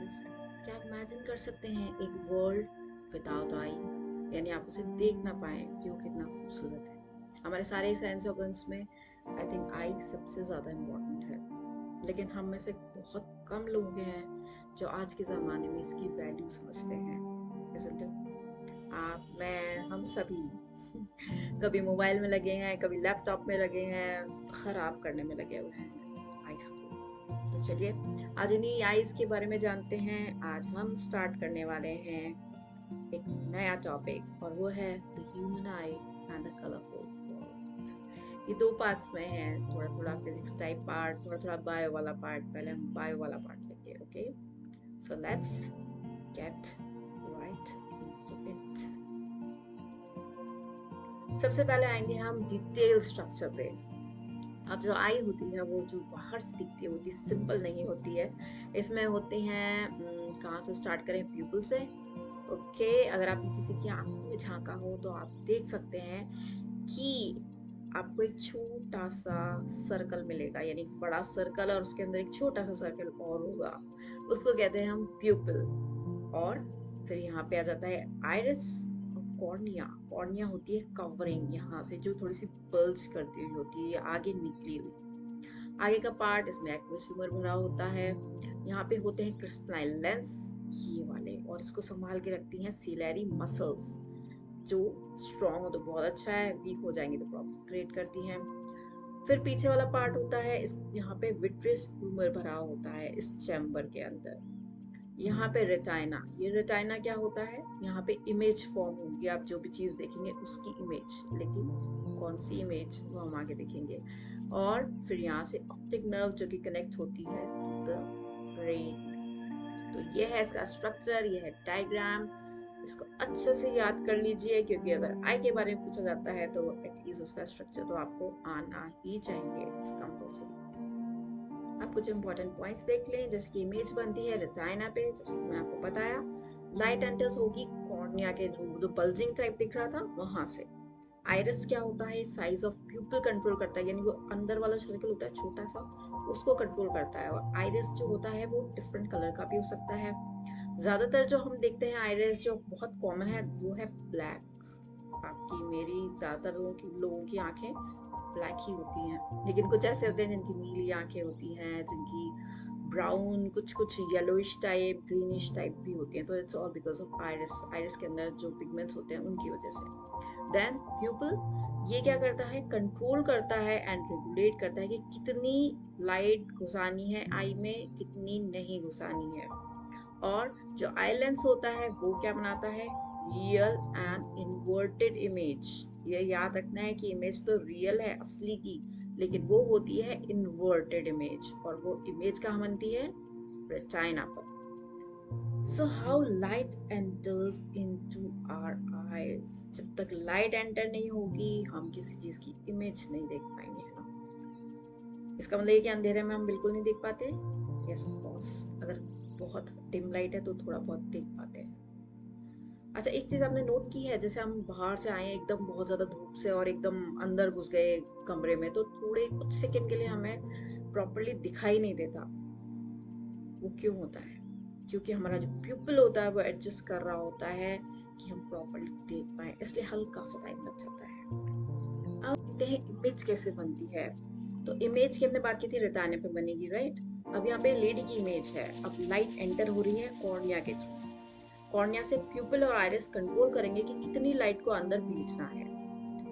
Eyes. क्या आप imagine कर सकते हैं एक वर्ल्ड विदाउट आई, यानी आप उसे देख ना पाए कि वो कितना खूबसूरत है। हमारे सारे सेंस ऑर्गन्स में आई थिंक आई सबसे ज़्यादा इम्पोर्टेंट है, लेकिन हम में से बहुत कम लोग हैं जो आज के ज़माने में इसकी वैल्यू समझते हैं। Isn't it? आप, मैं, हम सभी कभी मोबाइल में लगे हैं, कभी लैपटॉप में लगे हैं, खराब करने में लगे हुए हैं आइस को। तो चलिए आज इन्हीं आइस के बारे में जानते हैं। आज हम स्टार्ट करने वाले हैं एक नया टॉपिक, और वो है the human I and the colourful world. ये दो पार्ट्स में है, थोड़ा थोड़ा फिजिक्स टाइप पार्ट, थोड़ा थोड़ा बायो वाला पार्ट। पहले हम बायो वाला पार्ट लेंगे। Okay, so let's get right into it. सबसे पहले आएंगे हम डिटेल स्ट्रक्चर पे। अब जो आई होती है वो जो बाहर से दिखती है होती सिंपल नहीं होती है। इसमें होते हैं, कहाँ से स्टार्ट करें, प्यूपल से। ओके, अगर आपने किसी की आंखों में झांका हो तो आप देख सकते हैं कि आपको एक छोटा सा सर्कल मिलेगा, यानी एक बड़ा सर्कल और उसके अंदर एक छोटा सा सर्कल और होगा, उसको कहते हैं हम प्यूपल। और फिर यहाँ पे आ जाता है आइरिस और कॉर्निया। कॉर्निया होती है कवरिंग, यहाँ से जो थोड़ी सी बल्ज करती हुई होती है, आगे निकली हुई। आगे का पार्ट, इसमें एक्वस ह्यूमर भरा होता है। यहाँ पे होते हैं क्रिस्टलाइन लेंस, ये वाले, और इसको संभाल के रखती हैं सिलेरी मसल्स। जो स्ट्रॉन्ग हो तो बहुत अच्छा है, वीक हो जाएंगे तो प्रॉब्लम क्रिएट करती हैं। फिर पीछे वाला पार्ट होता है, इस यहाँ पे विट्रियस ह्यूमर भरा होता है इस चैम्बर के अंदर। यहाँ पे रेटाइना, ये रेटाइना क्या होता है, यहाँ पे इमेज फॉर्म होगी, आप जो भी चीज देखेंगे उसकी इमेज, लेकिन कौन सी इमेज वो हम आगे देखेंगे। और फिर यहाँ से ऑप्टिक नर्व जो कि कनेक्ट होती है द ब्रेन। तो ये है इसका स्ट्रक्चर, ये है डायग्राम। इसको अच्छे से याद कर लीजिए, क्योंकि अगर आई के बारे में पूछा जाता है तो एटलीस्ट उसका स्ट्रक्चर तो आपको आना ही चाहिए, इट्स कंपल्सरी। आप कुछ इंपॉर्टेंट पॉइंट्स देख लें, जैसे कि इमेज बनती है रेटाइना पे, जैसे कि मैंने आपको बताया। लाइट एंटर्स होगी कॉर्निया के थ्रू, जो बल्जिंग टाइप दिख रहा था वहां से। आइरिस क्या होता है, साइज ऑफ प्यूपिल कंट्रोल करता है, यानी वो अंदर वाला सर्कल होता है छोटा सा, उसको कंट्रोल करता है। और आइरिस जो होता है वो डिफरेंट कलर का भी हो सकता है। ज्यादातर जो हम देखते हैं आइरिस जो बहुत कॉमन है वो है ब्लैक। आपकी, मेरी, ज्यादातर लोगों की आंखें ब्लैक ही होती हैं, लेकिन कुछ ऐसे होते हैं जिनकी नीली आंखें होती हैं, जिनकी ब्राउन, कुछ कुछ येलोइश टाइप, ग्रीनिश टाइप भी होती हैं। तो it's all because of iris. Iris के अंदर जो पिगमेंट्स होते हैं उनकी वजह से। देन प्यूपल, ये क्या करता है, कंट्रोल करता है एंड रेगुलेट करता है कि कितनी लाइट घुसानी है आई में, कितनी नहीं घुसानी है। और जो आई लेंस होता है वो क्या बनाता है, रियल एंड इन्वर्टेड इमेज। ये याद रखना है कि इमेज तो रियल है असली की, लेकिन वो होती है इन्वर्टेड इमेज, और वो इमेज कहाँ बनती है, रेटाइना पर। So how light enters into our eyes. जब तक लाइट एंटर नहीं होगी हम किसी चीज की इमेज नहीं देख पाएंगे, है ना। इसका मतलब ये कि अंधेरे में हम बिल्कुल नहीं देख पाते। यस ऑफ कोर्स, अगर बहुत डिम लाइट है तो थोड़ा बहुत देख पाते हैं। अच्छा, एक चीज आपने नोट की है, जैसे हम बाहर से आए एकदम बहुत ज्यादा धूप से और एकदम अंदर घुस गए कमरे में, तो थोड़े कुछ सेकंड के लिए हमें प्रॉपरली दिखाई नहीं देता। वो क्यों होता है, क्योंकि हमारा जो प्यूपिल होता है वो एडजस्ट कर रहा होता है कि हम प्रॉपरली देख पाए, इसलिए हल्का सा टाइम लग जाता है। अब देखते हैं इमेज कैसे बनती है। तो इमेज की हमने बात की थी, रेटाना पे बनेगी, राइट। अब यहाँ पे लेडी की इमेज है। अब लाइट एंटर हो रही है कॉर्निया के थ्रू। कॉर्निया से प्यूपिल और आइरिस कंट्रोल करेंगे कि कितनी लाइट को अंदर भेजना है।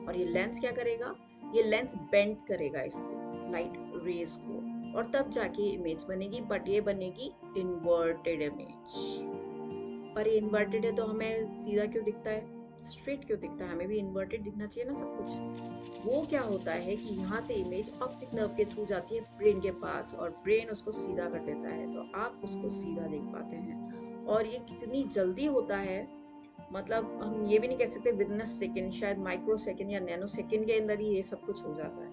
और ये लेंस क्या करेगा, ये लेंस बेंड करेगा इसको, लाइट रेज को, और तब जाके इमेज बनेगी। बट ये बनेगी इन्वर्टेड इमेज। पर ये इन्वर्टेड है तो हमें सीधा क्यों दिखता है, स्ट्रेट क्यों दिखता है, हमें भी इन्वर्टेड दिखना चाहिए ना सब कुछ। वो क्या होता है कि यहाँ से इमेज ऑप्टिक नर्व के थ्रू जाती है ब्रेन के पास, और ब्रेन उसको सीधा कर देता है, तो आप उसको सीधा देख पाते हैं। और ये कितनी जल्दी होता है, मतलब हम ये भी नहीं कह सकते विद इन अ सेकेंड, शायद माइक्रो सेकेंड या नैनो सेकेंड के अंदर ही ये सब कुछ हो जाता है।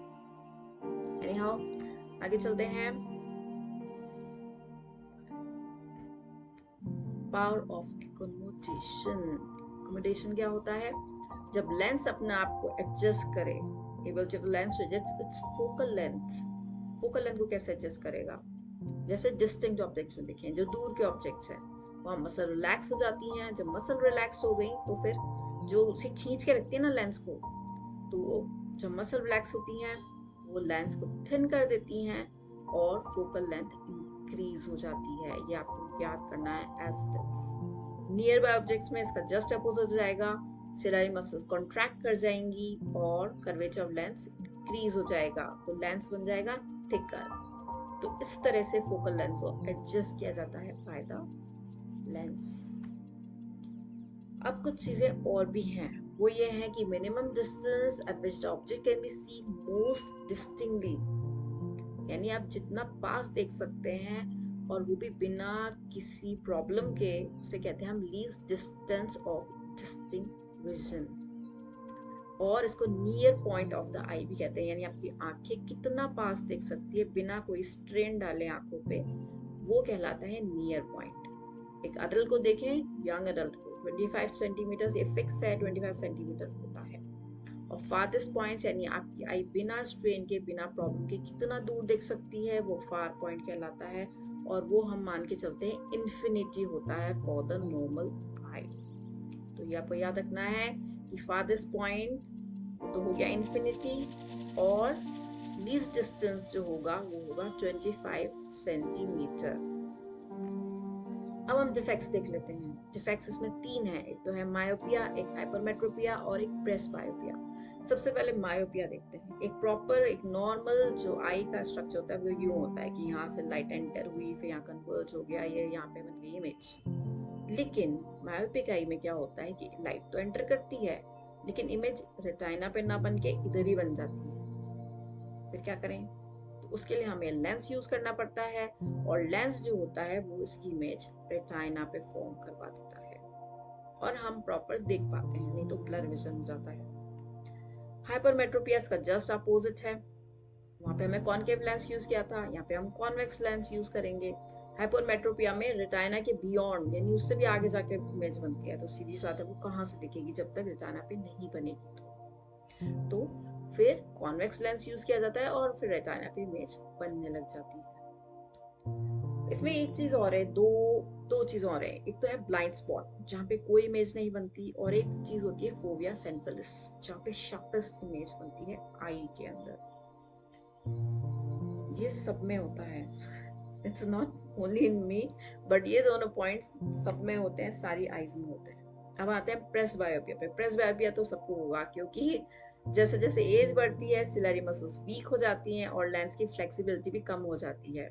एनीहाउ, आगे चलते हैं। Power of accommodation. एकोमोडेशन क्या होता है, जब लेंस अपने आप को एडजस्ट करे, जब lens adjust its focal length. Focal length को कैसे एडजस्ट करेगा, जैसे डिस्टिंक्ट ऑब्जेक्ट्स में देखें, जो दूर के ऑब्जेक्ट्स हैं वहाँ मसल रिलैक्स हो जाती हैं। जब मसल रिलैक्स हो गई तो फिर जो उसे खींच के रखती है ना लेंस को, तो जब मसल रिलैक्स होती हैं वो लेंस को थिन कर देती हैं और फोकल लेंथ इंक्रीज हो जाती है। ये आपको याद करना है as it is. Nearby objects में इसका जस्ट अपोजिट हो जाएगा, सिलरी मसल्स कॉन्ट्रैक्ट कर जाएंगी और कर्वेचर ऑफ लेंस इंक्रीज हो जाएगा, तो लेंस बन जाएगा थिकर। तो इस तरह से फोकल लेंथ को एडजस्ट किया जाता है बाय द लेंस। अब कुछ चीजें और भी हैं, वो ये है कि minimum distance eight which the object can be seen most distinctly, यानी आप जितना पास देख सकते हैं और वो भी बिना किसी प्रॉब्लम के, उसे कहते हैं हम least distance of distinct vision. और इसको नियर पॉइंट ऑफ द आई भी कहते हैं, यानी आपकी आंखें कितना पास देख सकती है बिना कोई स्ट्रेन डाले आंखों पे, वो कहलाता है नियर पॉइंट। एक अडल्ट को देखें, यंग अडल्ट को 25 सेंटीमीटर ये फिक्स है, 25 सेंटीमीटर होता है। और फारदेस्ट पॉइंट यानी आपकी आई बिना स्ट्रेन के, बिना प्रॉब्लम के कितना दूर देख सकती है, वो फार पॉइंट कहलाता है। और वो हम मान के चलते हैं इन्फिनिटी होता है फॉर द नॉर्मल आई। तो ये आपको याद रखना है कि फारदेस्ट पॉइंट तो हो गया इन्फिनिटी, और लीस्ट डिस्टेंस जो होगा वो होगा 25 सेंटीमीटर। अब हम डिफेक्ट्स देख लेते हैं। डिफेक्ट्स इसमें 3 हैं, एक तो है मायोपिया, एक हाइपरमेट्रोपिया और एक प्रेसबायोपिया। सबसे पहले मायोपिया देखते हैं। एक प्रॉपर, एक नॉर्मल जो आई का स्ट्रक्चर होता है वो यूं होता है कि यहाँ से लाइट एंटर हुई, फिर यहाँ कन्वर्ज हो गया, ये यहाँ पे बन गई इमेज। लेकिन मायोपिक आई में क्या होता है कि लाइट तो एंटर करती है लेकिन इमेज रेटाइना पे ना बन के इधर ही बन जाती है। फिर क्या करें? तो उसके लिए हमें लेंस यूज करना पड़ता है, और लेंस जो होता है वो इसकी इमेज रेटाइना पे फॉर्म करवा देता है और हम प्रॉपर देख पाते हैं, नहीं तो ब्लर विजन हो जाता है। हाइपरमेट्रोपिया का जस्ट अपोजिट है, वहां पे हमें कॉनकेव लेंस यूज किया था, यहाँ पे हम कॉन्वेक्स लेंस यूज करेंगे। हाइपरमेट्रोपिया में रेटाइना के बियॉन्ड यानी उससे भी आगे जाके इमेज बनती है, तो सीधी सी बात है वो कहाँ से दिखेगी जब तक रेटाइना पे नहीं बनेगी। तो फिर कॉन्वेक्स लेंस यूज किया जाता है और फिर रेटाइना पे इमेज बनने लग जाती है। इसमें एक चीज और है, दो चीज और है। एक तो है ब्लाइंड स्पॉट जहाँ पे कोई इमेज नहीं बनती, और एक चीज होती है फोविया सेंट्रलिस जहाँ पे शार्पेस्ट इमेज बनती है आई के अंदर। ये सब में होता है, it's not only in me, but ये दोनों पॉइंट्स सब में होते हैं, सारी आईज में होते हैं। अब आते हैं प्रेसबायोपिया पे। प्रेसबायोपिया तो सबको होगा, क्योंकि जैसे जैसे एज बढ़ती है सिलरी मसल्स वीक हो जाती हैं और लेंस की फ्लेक्सिबिलिटी भी कम हो जाती है।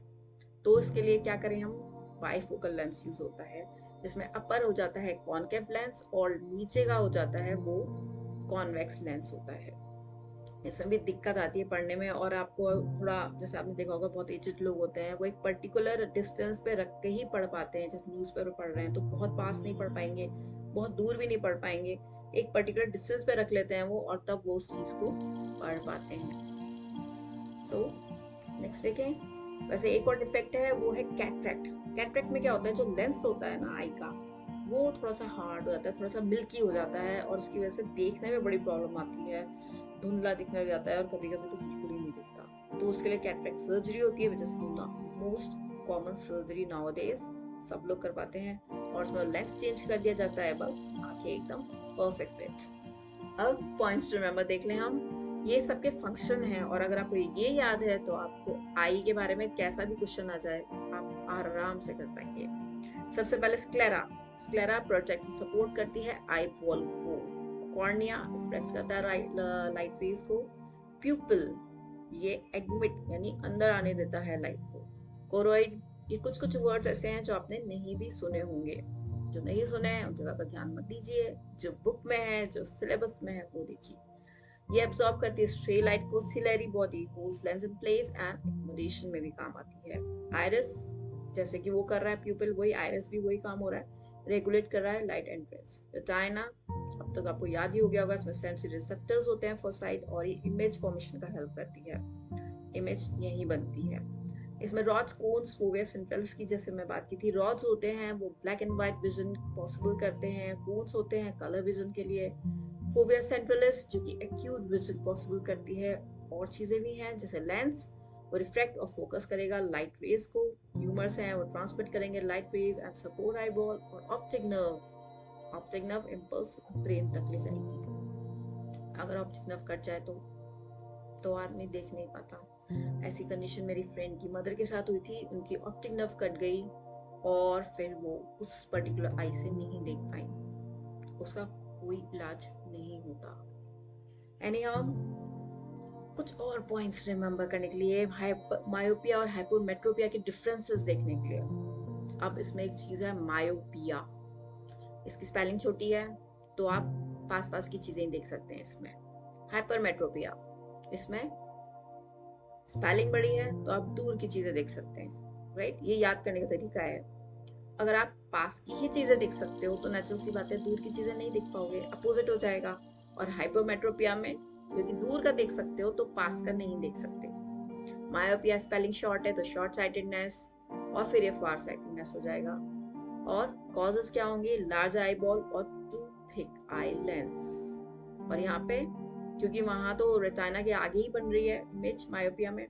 तो इसके लिए क्या करें हम? बाइफोकल लेंस यूज होता है, जिसमें अपर हो जाता है कॉनकेव लेंस और नीचे का हो जाता है वो कॉन्वेक्स लेंस होता है। इसमें भी दिक्कत आती है पढ़ने में, और आपको थोड़ा, जैसे आपने देखा होगा बहुत एजेड लोग होते हैं वो एक पर्टिकुलर डिस्टेंस पे रख के ही पढ़ पाते हैं। जैसे न्यूज़पेपर पढ़ रहे हैं तो बहुत पास नहीं पढ़ पाएंगे, बहुत दूर भी नहीं पढ़ पाएंगे, एक पर्टिकुलर डिस्टेंस पे रख लेते हैं वो, और तब वो उस चीज को पढ़ पाते हैं। सो नेक्स्ट देखें। वैसे एक और डिफेक्ट है, वो है कैटरेक्ट। कैटरेक्ट में क्या होता है, जो लेंस होता है ना आई का, वो थोड़ा सा हार्ड हो जाता है, थोड़ा सा मिल्की हो जाता है, और उसकी वजह से देखने में बड़ी प्रॉब्लम आती है, धुंधला दिखने लग जाता है, और कभी कभी तो बिल्कुल ही नहीं दिखता। तो उसके लिए कैटरेक्ट सर्जरी होती है, which is most common surgery nowadays, सब लोग करवाते हैं, और उसमें लेंस चेंज कर दिया जाता है, बस आंखें एकदम परफेक्ट फिट। अब पॉइंट्स टू रिमेंबर देख लें हम, ये सबके फंक्शन हैं, और अगर आपको ये याद है तो आपको आई के बारे में कैसा भी क्वेश्चन आ जाए आप आराम से कर पाएंगे। सबसे पहले स्क्लेरा। स्क्लेरा प्रोटेक्ट सपोर्ट करती है आई बॉल को। कॉर्निया रिफ्लेक्ट करता है लाइट रेज को। प्यूपिल ये एडमिट यानी अंदर आने देता है लाइट को। कोरोइड, ये कुछ कुछ वर्ड्स ऐसे हैं जो आपने नहीं भी सुने होंगे, जो नहीं सुने हैं उनके ज्यादा ध्यान मत दीजिए, जो बुक में है, जो सिलेबस में है वो देखिए। ये एब्सॉर्ब करती है स्ट्रे लाइट को। Ciliary body holds lens in place and accommodation में भी काम आती है। आइरिस, जैसे कि वो कर रहा है प्यूपिल, वही आइरिस भी वही काम हो रहा है, रेगुलेट कर रहा है लाइट एंट्रेंस। रेटिना, अब तक आपको याद ही हो गया होगा, इसमें सेंसरी रिसेप्टर्स होते हैं फॉर साइट, और ये इमेज फॉर्मेशन का हेल्प करती है, इमेज यही बनती है। इसमें रॉड्स, कोन्स, फोविया सेंट्रल्स की जैसे मैं बात की थी, रॉड्स होते हैं वो black and white vision possible करते हैं, कोन्स होते हैं कलर विजन के लिए, फोविया सेंट्रलिस जो कि एक्यूट विजन पॉसिबल करती है, और चीजें भी हैं जैसे लेंस, वो रिफ्रैक्ट और फोकस करेगा लाइट रेज को, ह्यूमर्स हैं वो ट्रांसमिट करेंगे light rays and support eyeball, और ऑप्टिक नर्व इम्पल्स ब्रेन तक ले जाएगी। अगर ऑप्टिक नर्व कट जाए तो आदमी देख नहीं पाता। ऐसी कंडीशन मेरी फ्रेंड की मदर के साथ हुई थी, उनकी ऑप्टिक नर्व कट गई और फिर वो उस पर्टिकुलर आई से नहीं देख पाई, उसका कोई इलाज नहीं होता। एनीहाउ, कुछ और पॉइंट्स रिमेम्बर करने के लिए, मायोपिया और हाइपोमेट्रोपिया के डिफरेंसेस देखने के लिए। अब इसमें एक चीज है मायोपिया, इसकी स्पेलिंग छोटी है तो आप पास पास की चीजें देख सकते हैं इसमें। हाइपरमेट्रोपिया, इसमें स्पेलिंग बड़ी है तो आप दूर की चीजें देख सकते हैं, राइट? ये याद करने का तरीका है। अगर आप पास की ही चीजें देख सकते हो तो नेचुरल सी बात है दूर की चीजें नहीं देख पाओगे, अपोजिट हो जाएगा। और हाइपरमेट्रोपिया में क्योंकि दूर का देख सकते हो तो पास का नहीं देख सकते। मायोपिया स्पेलिंग शॉर्ट है तो शॉर्ट साइटेडनेस, और फिर ये फार साइटेडनेस हो जाएगा। और कॉजेस क्या होंगे? लार्ज आई बॉल और टू थिक आई लेंस। और यहाँ पे क्योंकि वहां तो रेटिना के आगे ही बन रही है इमेज मायोपिया में,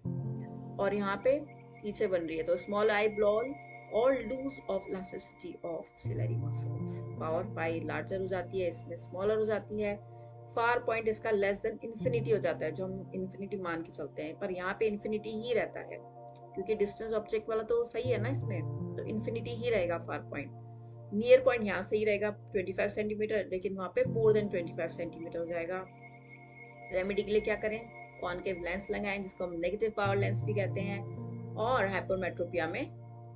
और यहाँ पे पीछे बन रही है, तो स्मॉल आई बॉल और lose of elasticity of ciliary muscles. Power पाई लार्जर हो जाती है, इसमें स्मॉलर हो जाती है। फार पॉइंट इसका लेस देन इन्फिनिटी हो जाता है, जो हम इन्फिनिटी मान के चलते हैं, पर यहाँ पे इन्फिनिटी ही रहता है क्योंकि डिस्टेंस ऑब्जेक्ट वाला तो सही है ना इसमें, तो इन्फिनिटी ही रहेगा फार पॉइंट। नियर पॉइंट यहाँ सही रहेगा 25 सेंटीमीटर, लेकिन वहाँ पे मोर देन 25 सेंटीमीटर हो जाएगा। रेमेडी के लिए क्या करें? कॉनकेव लेंस लगाएं जिसको हम नेगेटिव पावर लेंस भी कहते हैं, और हाइपरमेट्रोपिया में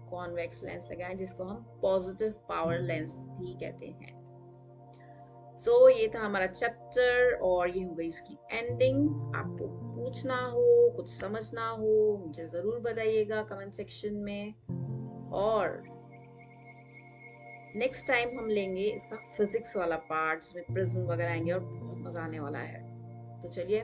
कॉन्वेक्स लेंस लगाएं जिसको हम पॉजिटिव पावर लेंस भी कहते हैं। सो ये था हमारा चैप्टर और ये हो गई इसकी एंडिंग। आपको पूछना हो, कुछ समझना हो, मुझे जरूर बताइएगा कमेंट सेक्शन में। और नेक्स्ट टाइम हम लेंगे इसका फिजिक्स वाला पार्ट जिसमें प्रिज्म वगैरह आएंगे और बहुत मजा आने वाला है। तो चलिए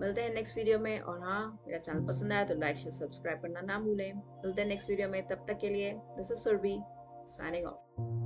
मिलते हैं नेक्स्ट वीडियो में। और हाँ, मेरा चैनल पसंद आया तो लाइक शेयर सब्सक्राइब करना ना भूलें। मिलते हैं नेक्स्ट वीडियो में, तब तक के लिए this is Surabhi signing of.